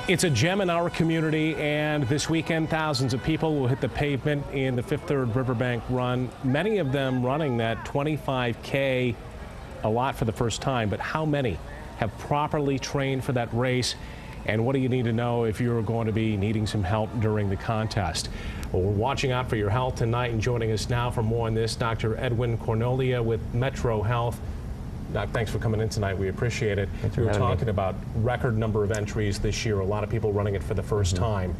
It's a gem in our community, and this weekend thousands of people will hit the pavement in the Fifth Third Riverbank Run, many of them running that 25K, a lot for the first time. But how many have properly trained for that race, and what do you need to know if you're going to be needing some help during the contest? Well, we're watching out for your health tonight, and joining us now for more on this, Dr. Edwin Kornoelje with Metro Health. Doc, thanks for coming in tonight. We appreciate it. We were talking about record number of entries this year, a lot of people running it for the first time.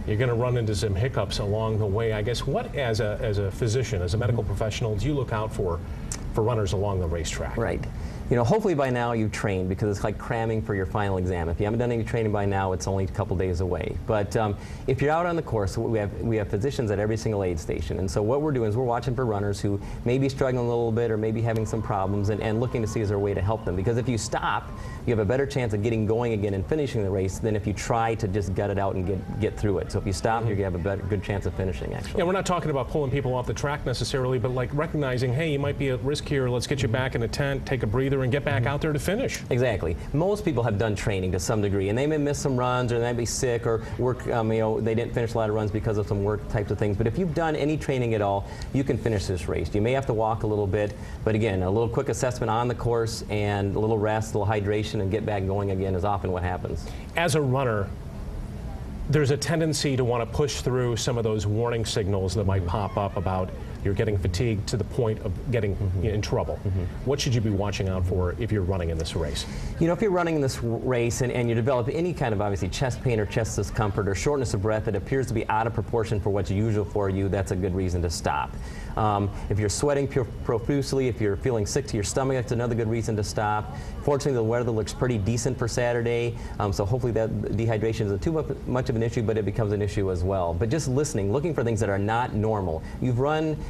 You're going to run into some hiccups along the way. I guess what, as a physician, as a medical professional, do you look out for runners along the racetrack? Right. You know, hopefully by now you've trained, because it's like cramming for your final exam. If you haven't done any training by now, it's only a couple days away. But if you're out on the course, we have physicians at every single aid station. And so what we're doing is we're watching for runners who may be struggling a little bit or maybe having some problems, and looking to see is there a way to help them. Because if you stop, you have a better chance of getting going again and finishing the race than if you try to just gut it out and get through it. So if you stop, you're going to have a good chance of finishing, actually. Yeah, we're not talking about pulling people off the track necessarily, but like recognizing, hey, you might be at risk here. Let's get you back in a tent, take a breather, and get back out there to finish. Exactly. Most people have done training to some degree, and they may miss some runs, or they may be sick, or work. You know, they didn't finish a lot of runs because of some work types of things. But if you've done any training at all, you can finish this race. You may have to walk a little bit, but again, a little quick assessment on the course and a little rest, a little hydration, and get back going again is often what happens. As a runner, there's a tendency to want to push through some of those warning signals that might pop up about you're getting fatigued to the point of getting in trouble. What should you be watching out for if you're running in this race? You know, if you're running in this race and you develop any kind of obviously chest pain or chest discomfort or shortness of breath that appears to be out of proportion for what's usual for you, that's a good reason to stop. If you're sweating profusely, if you're feeling sick to your stomach, that's another good reason to stop. Fortunately, the weather looks pretty decent for Saturday, so hopefully that dehydration isn't too much of an issue, but it becomes an issue as well. But just listening, looking for things that are not normal.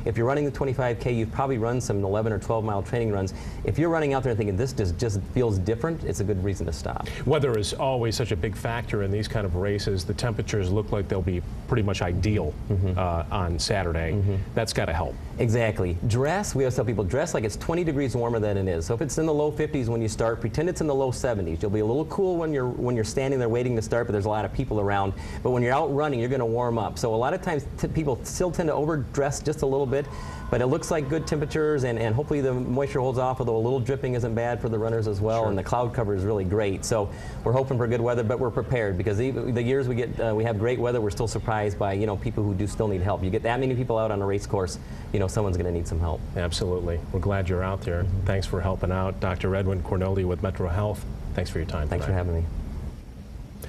If you're running the 25K, you've probably run some 11 or 12 mile training runs. If you're running out there and thinking this just feels different, it's a good reason to stop. Weather is always such a big factor in these kind of races. The temperatures look like they'll be pretty much ideal on Saturday. That's got to help. Exactly. Dress, we always tell people, dress like it's 20 degrees warmer than it is. So if it's in the low 50s when you start, pretend it's in the low 70s. You'll be a little cool when you're standing there waiting to start, but there's a lot of people around. But when you're out running, you're going to warm up. So a lot of times people still tend to overdress just a little bit, but it looks like good temperatures, and hopefully the moisture holds off, although a little dripping isn't bad for the runners as well, and the cloud cover is really great. So we're hoping for good weather, but we're prepared, because the years we get, we have great weather, we're still surprised by, you know, people who do still need help. You get that many people out on a race course, you know, someone's going to need some help. Absolutely. We're glad you're out there. Thanks for helping out. Dr. Edwin Kornoelje with Metro Health. Thanks for your time. Thanks for having me.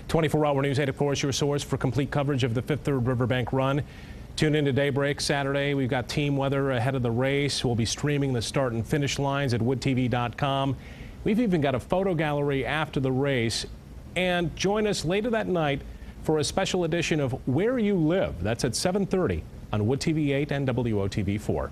24-hour News 8, of course, your source for complete coverage of the Fifth Third Riverbank Run. Tune in to Daybreak Saturday. We've got team weather ahead of the race. We'll be streaming the start and finish lines at woodtv.com. We've even got a photo gallery after the race. And join us later that night for a special edition of Where You Live. That's at 7:30 on Wood TV 8 and WOTV 4.